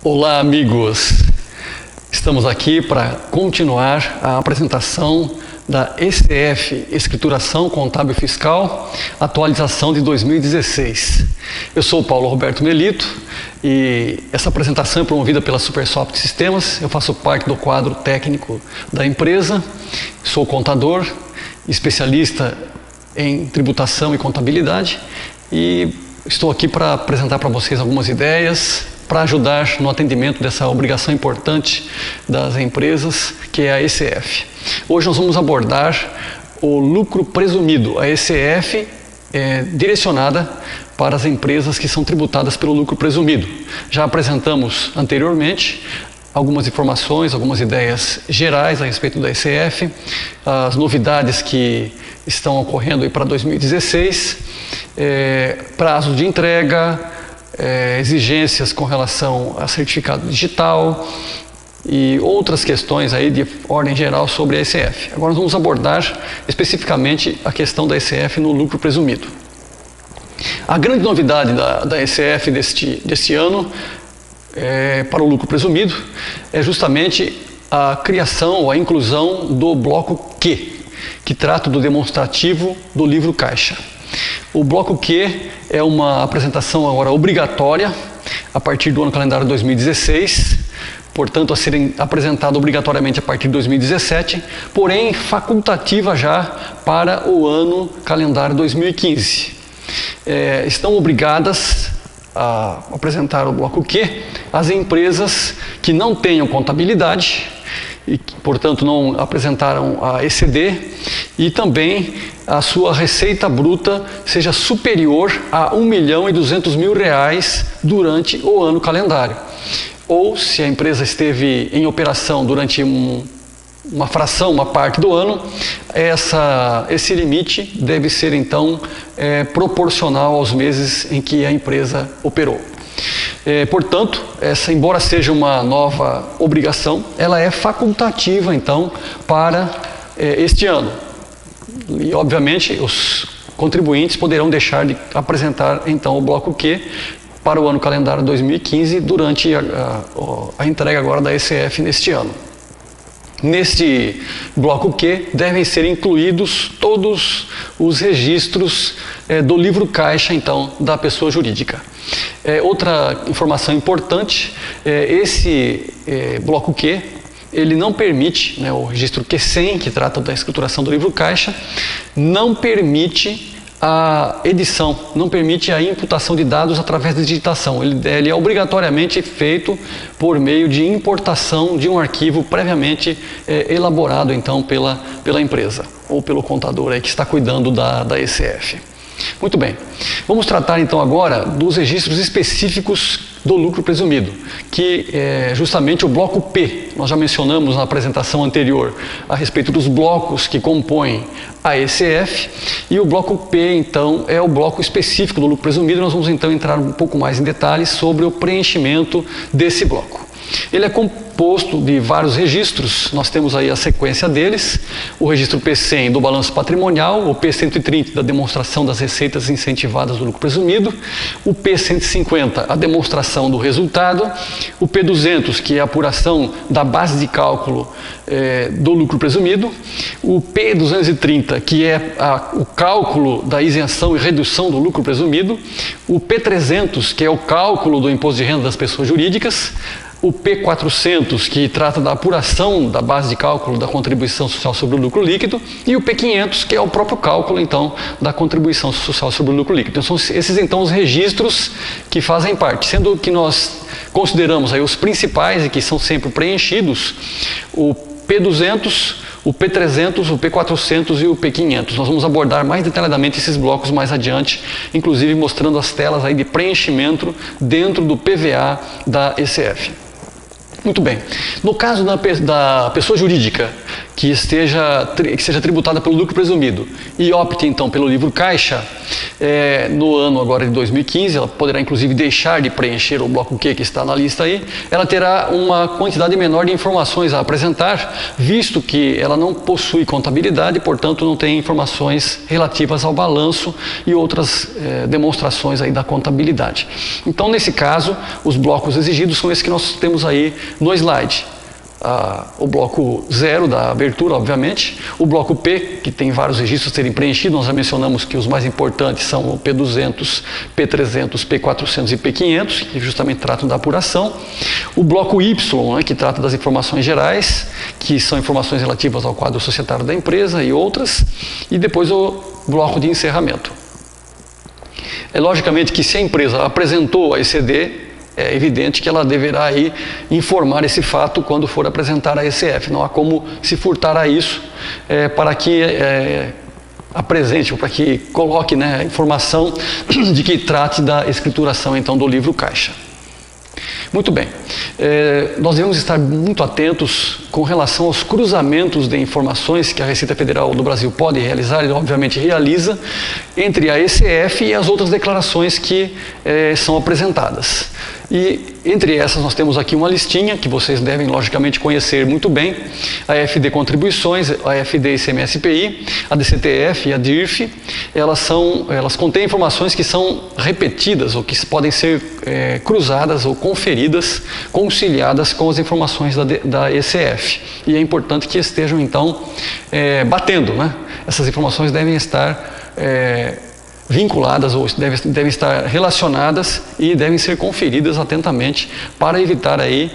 Olá, amigos! Estamos aqui para continuar a apresentação da ECF, Escrituração Contábil Fiscal, atualização de 2016. Eu sou o Paulo Roberto Melito e essa apresentação é promovida pela Supersoft Sistemas. Eu faço parte do quadro técnico da empresa, sou contador, especialista em tributação e contabilidade e estou aqui para apresentar para vocês algumas ideias para ajudar no atendimento dessa obrigação importante das empresas, que é a ECF. Hoje nós vamos abordar o lucro presumido. A ECF é direcionada para as empresas que são tributadas pelo lucro presumido. Já apresentamos anteriormente algumas informações, algumas ideias gerais a respeito da ECF, as novidades que estão ocorrendo aí para 2016, prazo de entrega, exigências com relação a certificado digital e outras questões aí de ordem geral sobre a ECF. Agora nós vamos abordar especificamente a questão da ECF no lucro presumido. A grande novidade da ECF deste ano para o lucro presumido é justamente a criação ou a inclusão do bloco Q, que trata do demonstrativo do livro caixa. O bloco Q é uma apresentação agora obrigatória a partir do ano calendário 2016, portanto a ser apresentada obrigatoriamente a partir de 2017, porém facultativa já para o ano calendário 2015. Estão obrigadas a apresentar o bloco Q as empresas que não tenham contabilidade e que, portanto, não apresentaram a ECD e também a sua receita bruta seja superior a R$1.200.000 durante o ano calendário. Ou, se a empresa esteve em operação durante uma fração, uma parte do ano, esse limite deve ser, então, proporcional aos meses em que a empresa operou. Portanto, embora seja uma nova obrigação, ela é facultativa, então, para este ano. E, obviamente, os contribuintes poderão deixar de apresentar, então, o bloco Q para o ano calendário 2015 durante a entrega agora da ECF neste ano. Neste bloco Q devem ser incluídos todos os registros do livro caixa, então, da pessoa jurídica. Outra informação importante, esse bloco Q, ele não permite, o registro Q100, que trata da escrituração do livro caixa, não permite a edição, não permite a imputação de dados através da digitação. Ele é obrigatoriamente feito por meio de importação de um arquivo previamente elaborado, então, pela empresa ou pelo contador aí que está cuidando da ECF. Muito bem, vamos tratar então agora dos registros específicos do lucro presumido, que é justamente o bloco P. Nós já mencionamos na apresentação anterior a respeito dos blocos que compõem a ECF, e o bloco P, então, é o bloco específico do lucro presumido. Nós vamos então entrar um pouco mais em detalhes sobre o preenchimento desse bloco. Ele é composto de vários registros, nós temos aí a sequência deles: o registro P100 do balanço patrimonial, o P130 da demonstração das receitas incentivadas do lucro presumido, o P150 a demonstração do resultado, o P200 que é a apuração da base de cálculo do lucro presumido, o P230 que é o cálculo da isenção e redução do lucro presumido, o P300 que é o cálculo do imposto de renda das pessoas jurídicas, o P400, que trata da apuração da base de cálculo da contribuição social sobre o lucro líquido, e o P500, que é o próprio cálculo, então, da contribuição social sobre o lucro líquido. Então, são esses, então, os registros que fazem parte, sendo que nós consideramos aí os principais e que são sempre preenchidos: o P200, o P300, o P400 e o P500. Nós vamos abordar mais detalhadamente esses blocos mais adiante, inclusive mostrando as telas aí de preenchimento dentro do PVA da ECF. Muito bem. No caso da pessoa jurídica que seja tributada pelo lucro presumido e opte então pelo livro caixa, no ano agora de 2015, ela poderá inclusive deixar de preencher o bloco Q que está na lista aí, ela terá uma quantidade menor de informações a apresentar, visto que ela não possui contabilidade, portanto não tem informações relativas ao balanço e outras demonstrações aí da contabilidade. Então, nesse caso, os blocos exigidos são esses que nós temos aí no slide. O bloco 0 da abertura, obviamente, o bloco P, que tem vários registros a serem preenchidos, nós já mencionamos que os mais importantes são o P200, P300, P400 e P500, que justamente tratam da apuração, o bloco Y, né, que trata das informações gerais, que são informações relativas ao quadro societário da empresa e outras, e depois o bloco de encerramento. É logicamente que se a empresa apresentou a ECD, é evidente que ela deverá aí informar esse fato quando for apresentar a ECF. Não há como se furtar a isso para que apresente, ou para que coloque, né, a informação de que trate da escrituração então do livro caixa. Muito bem, nós devemos estar muito atentos com relação aos cruzamentos de informações que a Receita Federal do Brasil pode realizar, e obviamente realiza, entre a ECF e as outras declarações que são apresentadas. E entre essas nós temos aqui uma listinha que vocês devem logicamente conhecer muito bem: a FD Contribuições, a FD ICMS-PI, a DCTF e a DIRF. Elas contêm informações que são repetidas ou que podem ser cruzadas ou conferidas, conciliadas com as informações da ECF. E é importante que estejam então batendo, né? Essas informações devem estar vinculadas ou devem estar relacionadas e devem ser conferidas atentamente para evitar aí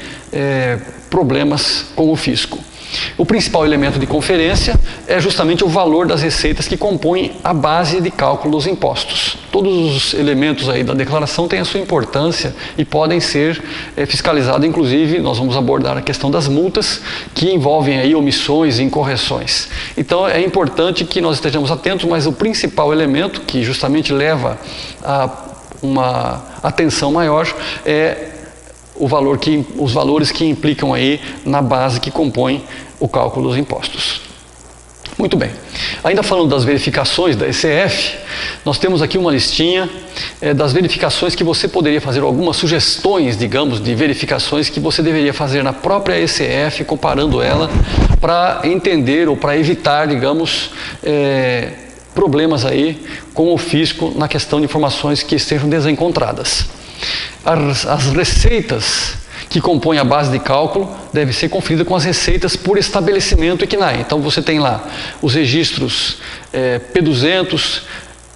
problemas com o fisco. O principal elemento de conferência é justamente o valor das receitas que compõem a base de cálculo dos impostos. Todos os elementos aí da declaração têm a sua importância e podem ser fiscalizados. Inclusive, nós vamos abordar a questão das multas que envolvem aí omissões e incorreções. Então, é importante que nós estejamos atentos, mas o principal elemento que justamente leva a uma atenção maior é os valores que implicam aí na base que compõe o cálculo dos impostos. Muito bem. Ainda falando das verificações da ECF, nós temos aqui uma listinha das verificações que você poderia fazer, algumas sugestões, digamos, de verificações que você deveria fazer na própria ECF, comparando ela para entender ou para evitar, digamos, problemas aí com o fisco na questão de informações que estejam desencontradas. As receitas que compõem a base de cálculo devem ser conferidas com as receitas por estabelecimento e CNAE. Então você tem lá os registros P200,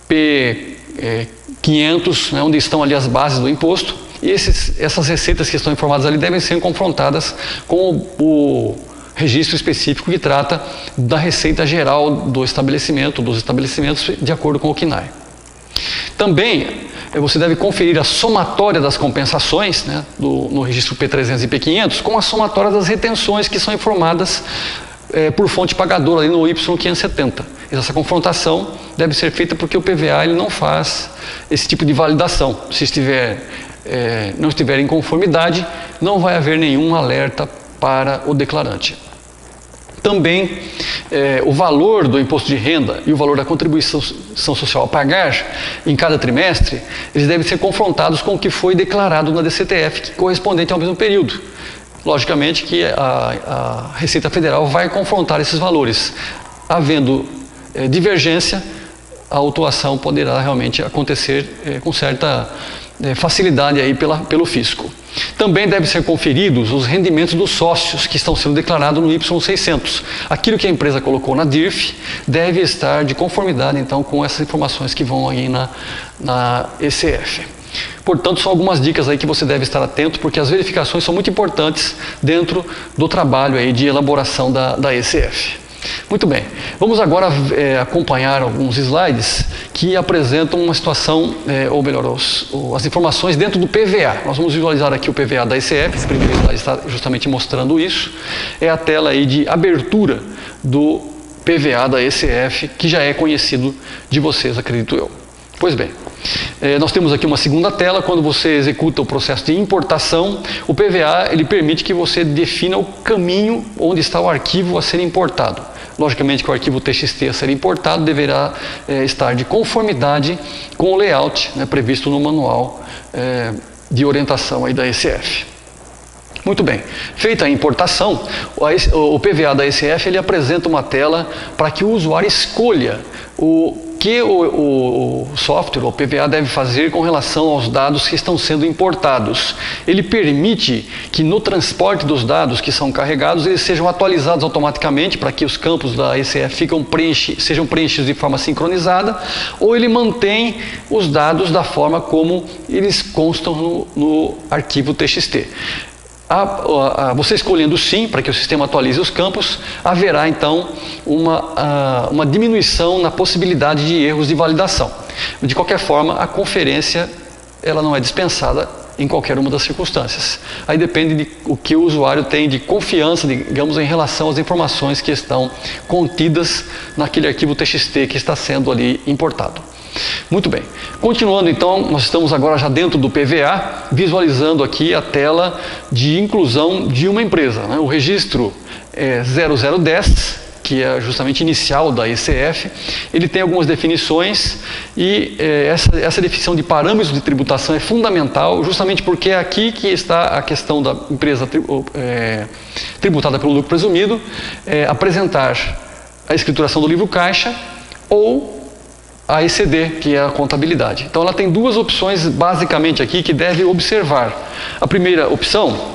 P500, né, onde estão ali as bases do imposto, e essas receitas que estão informadas ali devem ser confrontadas com o registro específico que trata da receita geral do estabelecimento, dos estabelecimentos, de acordo com o CNAE. Também você deve conferir a somatória das compensações, né, no registro P300 e P500 com a somatória das retenções que são informadas por fonte pagadora ali no Y570. Essa confrontação deve ser feita porque o PVA ele não faz esse tipo de validação. Se não estiver em conformidade, não vai haver nenhum alerta para o declarante. Também o valor do imposto de renda e o valor da contribuição social a pagar em cada trimestre, eles devem ser confrontados com o que foi declarado na DCTF, que é correspondente ao mesmo período. Logicamente que a Receita Federal vai confrontar esses valores. Havendo divergência, a autuação poderá realmente acontecer com certa facilidade aí pelo fisco. Também devem ser conferidos os rendimentos dos sócios que estão sendo declarados no Y600. Aquilo que a empresa colocou na DIRF deve estar de conformidade então com essas informações que vão aí na ECF. Portanto, são algumas dicas aí que você deve estar atento, porque as verificações são muito importantes dentro do trabalho aí de elaboração da ECF. Muito bem, vamos agora acompanhar alguns slides que apresentam uma situação, ou melhor, as informações dentro do PVA. Nós vamos visualizar aqui o PVA da ECF, esse primeiro slide está justamente mostrando isso. É a tela aí de abertura do PVA da ECF, que já é conhecido de vocês, acredito eu. Pois bem, Nós temos aqui uma segunda tela. Quando você executa o processo de importação, o PVA ele permite que você defina o caminho onde está o arquivo a ser importado. Logicamente que o arquivo TXT a ser importado deverá estar de conformidade com o layout, né, previsto no manual de orientação aí da ECF. Muito bem, feita a importação, o PVA da ECF ele apresenta uma tela para que o usuário escolha o que o software, o PVA, deve fazer com relação aos dados que estão sendo importados. Ele permite que no transporte dos dados que são carregados, eles sejam atualizados automaticamente para que os campos da ECF sejam preenchidos de forma sincronizada, ou ele mantém os dados da forma como eles constam no arquivo TXT. Você escolhendo sim, para que o sistema atualize os campos, haverá então uma diminuição na possibilidade de erros de validação. De qualquer forma, a conferência ela não é dispensada em qualquer uma das circunstâncias. Aí depende de o que o usuário tem de confiança, digamos, em relação às informações que estão contidas naquele arquivo TXT que está sendo ali importado. Muito bem, continuando então, nós estamos agora já dentro do PVA, visualizando aqui a tela de inclusão de uma empresa, né? O registro 0010, que é justamente inicial da ECF, ele tem algumas definições e essa definição de parâmetros de tributação é fundamental, justamente porque é aqui que está a questão da empresa tributada pelo lucro presumido, apresentar a escrituração do livro caixa ou a ECD, que é a contabilidade. Então ela tem duas opções basicamente aqui que deve observar. A primeira opção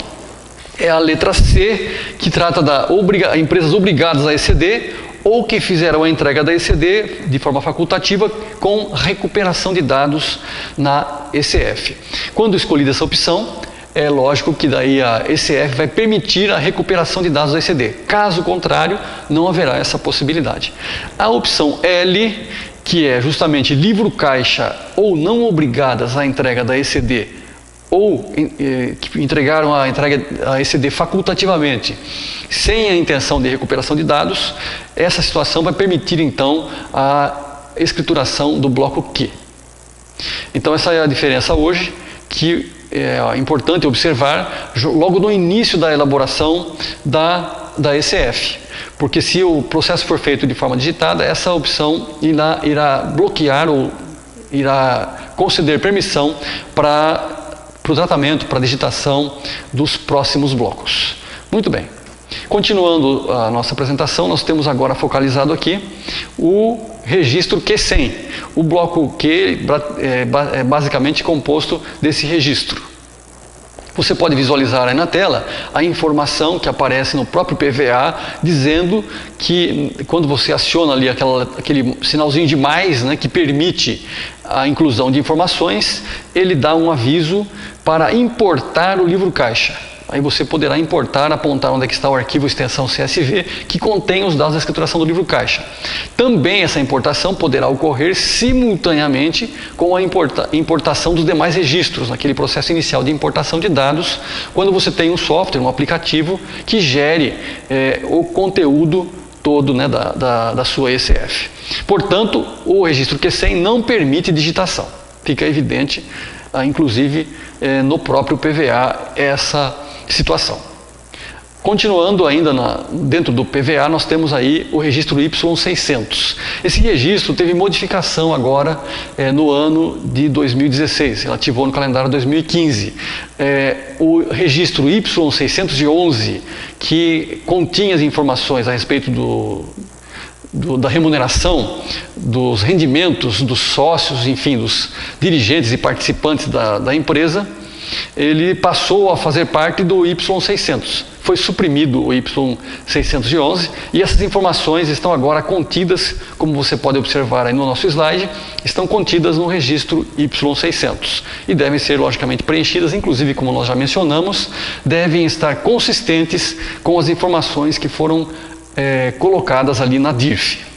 é a letra C, que trata da empresas obrigadas a ECD ou que fizeram a entrega da ECD de forma facultativa com recuperação de dados na ECF. Quando escolhida essa opção, é lógico que daí a ECF vai permitir a recuperação de dados da ECD. Caso contrário, não haverá essa possibilidade. A opção L, que é justamente livro caixa ou não obrigadas à entrega da ECD, ou que entregaram a ECD facultativamente, sem a intenção de recuperação de dados, essa situação vai permitir então a escrituração do bloco Q. Então essa é a diferença hoje, que é importante observar logo no início da elaboração da ECF. Porque se o processo for feito de forma digitada, essa opção irá bloquear ou irá conceder permissão para o tratamento, para a digitação dos próximos blocos. Muito bem. Continuando a nossa apresentação, nós temos agora focalizado aqui o registro Q100. O bloco Q é basicamente composto desse registro. Você pode visualizar aí na tela a informação que aparece no próprio PVA, dizendo que quando você aciona ali aquele sinalzinho de mais, né, que permite a inclusão de informações, ele dá um aviso para importar o livro caixa. Aí você poderá importar, apontar onde é que está o arquivo extensão CSV, que contém os dados da escrituração do livro caixa. Também essa importação poderá ocorrer simultaneamente com a importação dos demais registros, naquele processo inicial de importação de dados, quando você tem um software, um aplicativo, que gere o conteúdo todo, né, da sua ECF. Portanto, o registro Q100 não permite digitação. Fica evidente, inclusive, no próprio PVA, essa situação. Continuando ainda dentro do PVA, nós temos aí o registro Y600. Esse registro teve modificação agora no ano de 2016, ele ativou no calendário 2015. O registro Y611, que continha as informações a respeito da remuneração, dos rendimentos dos sócios, enfim, dos dirigentes e participantes da empresa, ele passou a fazer parte do Y600. Foi suprimido o Y611 e essas informações estão agora contidas, como você pode observar aí no nosso slide, estão contidas no registro Y600 e devem ser logicamente preenchidas, inclusive, como nós já mencionamos, devem estar consistentes com as informações que foram colocadas ali na DIRF.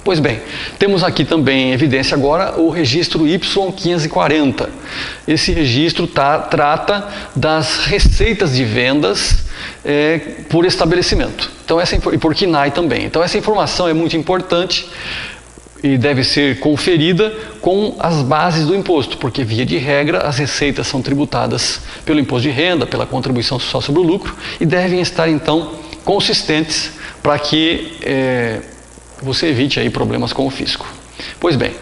Pois bem, temos aqui também em evidência agora o registro Y540. Esse registro trata das receitas de vendas por estabelecimento. Então, e por KNAI também. Então essa informação é muito importante e deve ser conferida com as bases do imposto, porque via de regra as receitas são tributadas pelo imposto de renda, pela contribuição social sobre o lucro e devem estar então consistentes para que você evite aí problemas com o fisco. Pois bem,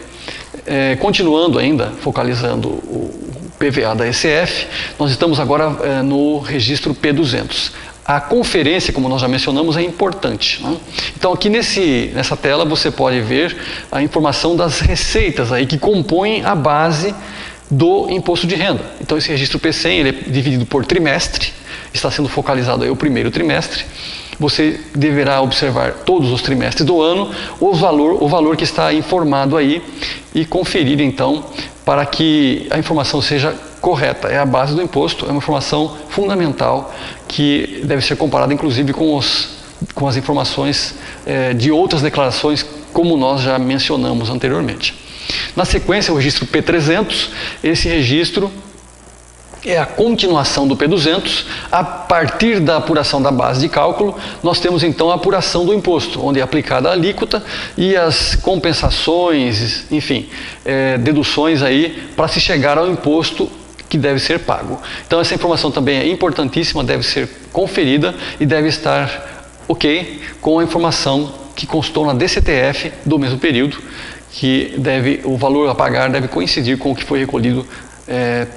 continuando ainda, focalizando o PVA da ECF, nós estamos agora no registro P200. A conferência, como nós já mencionamos, é importante, né? Então aqui nessa tela você pode ver a informação das receitas aí que compõem a base do imposto de renda. Então esse registro P100 ele é dividido por trimestre, está sendo focalizado aí o primeiro trimestre. Você deverá observar todos os trimestres do ano, o valor que está informado aí e conferir então para que a informação seja correta. É a base do imposto, é uma informação fundamental que deve ser comparada inclusive com as informações de outras declarações, como nós já mencionamos anteriormente. Na sequência, o registro P300, esse registro é a continuação do P200. A partir da apuração da base de cálculo, nós temos então a apuração do imposto, onde é aplicada a alíquota e as compensações, enfim, deduções aí para se chegar ao imposto que deve ser pago. Então essa informação também é importantíssima, deve ser conferida e deve estar ok com a informação que constou na DCTF do mesmo período, que o valor a pagar deve coincidir com o que foi recolhido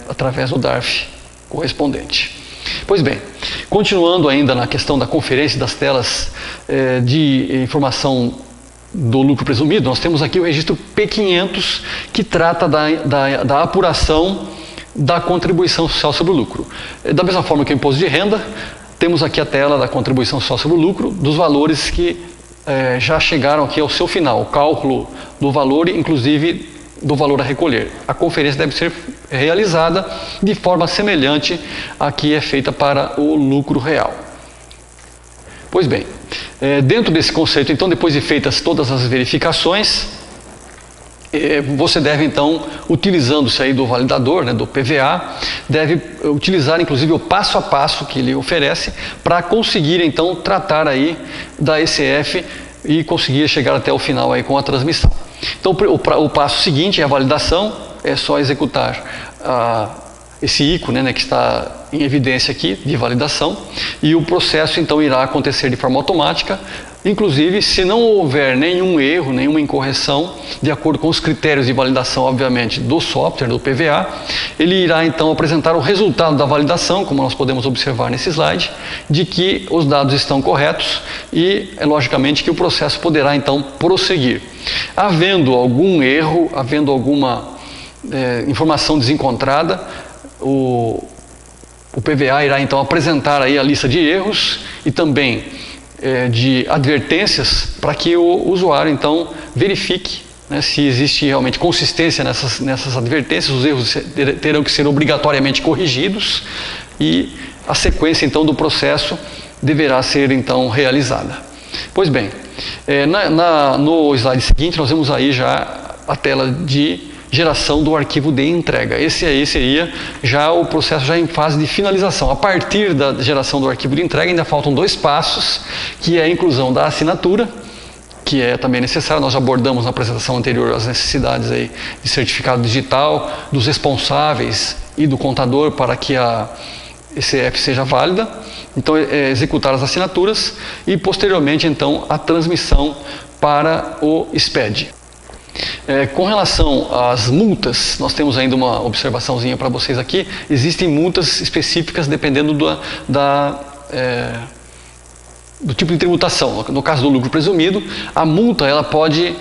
através do DARF correspondente. Pois bem, continuando ainda na questão da conferência das telas de informação do lucro presumido, nós temos aqui o registro P500, que trata da apuração da contribuição social sobre o lucro. Da mesma forma que o imposto de renda, temos aqui a tela da contribuição social sobre o lucro, dos valores que já chegaram aqui ao seu final, o cálculo do valor, inclusive do valor a recolher. A conferência deve ser realizada de forma semelhante à que é feita para o lucro real. Pois bem, dentro desse conceito, então, depois de feitas todas as verificações, você deve então, utilizando-se aí do validador, do PVA, deve utilizar inclusive o passo a passo que ele oferece para conseguir então tratar aí da ECF e conseguir chegar até o final aí com a transmissão. Então o passo seguinte é a validação, é só executar esse ícone que está em evidência aqui de validação e o processo então irá acontecer de forma automática. Inclusive, se não houver nenhum erro, nenhuma incorreção, de acordo com os critérios de validação, obviamente, do software, do PVA, ele irá então apresentar o resultado da validação, como nós podemos observar nesse slide, de que os dados estão corretos e, logicamente, que o processo poderá então prosseguir. Havendo algum erro, havendo alguma informação desencontrada, o PVA irá então apresentar aí a lista de erros e também de advertências para que o usuário então verifique se existe realmente consistência nessas advertências. Os erros terão que ser obrigatoriamente corrigidos e a sequência então do processo deverá ser então realizada. Pois bem, no slide seguinte nós vemos aí já a tela de geração do arquivo de entrega. Esse aí seria já o processo já em fase de finalização. A partir da geração do arquivo de entrega ainda faltam 2 passos, que é a inclusão da assinatura, que é também necessário. Nós já abordamos na apresentação anterior as necessidades aí de certificado digital, dos responsáveis e do contador para que a ECF seja válida. Então executar as assinaturas e posteriormente então a transmissão para o SPED. Com relação às multas, nós temos ainda uma observaçãozinha para vocês aqui. Existem multas específicas dependendo do tipo de tributação. No caso do lucro presumido, a multa ela pode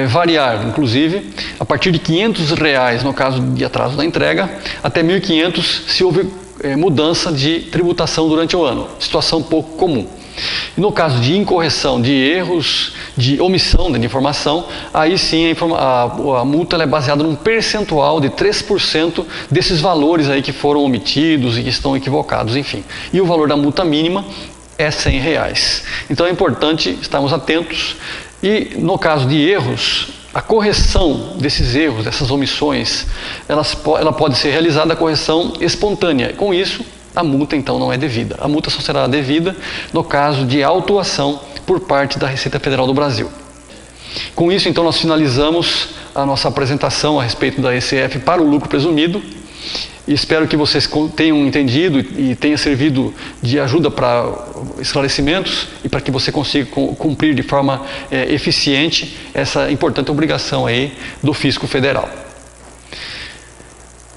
variar, inclusive, a partir de R$500 no caso de atraso da entrega, até R$1.500 se houve mudança de tributação durante o ano. Situação pouco comum. E no caso de incorreção, de erros, de omissão de informação, aí sim a multa é baseada num percentual de 3% desses valores aí que foram omitidos e que estão equivocados, enfim. E o valor da multa mínima é R$100. Então é importante estarmos atentos e no caso de erros, a correção desses erros, dessas omissões, ela pode ser realizada a correção espontânea. Com isso, a multa então não é devida. A multa só será devida no caso de autuação por parte da Receita Federal do Brasil. Com isso, então, nós finalizamos a nossa apresentação a respeito da ECF para o lucro presumido. E espero que vocês tenham entendido e tenha servido de ajuda para esclarecimentos e para que você consiga cumprir de forma eficiente essa importante obrigação aí do Fisco Federal.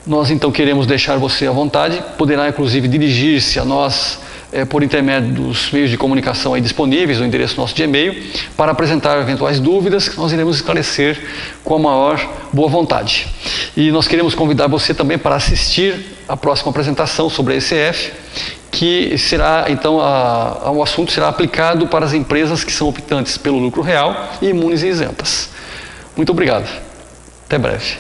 Nós então queremos deixar você à vontade, poderá inclusive dirigir-se a nós por intermédio dos meios de comunicação aí disponíveis, o endereço nosso de e-mail, para apresentar eventuais dúvidas que nós iremos esclarecer com a maior boa vontade. E nós queremos convidar você também para assistir a próxima apresentação sobre a ECF, que será, então, o assunto será aplicado para as empresas que são optantes pelo lucro real e imunes e isentas. Muito obrigado. Até breve.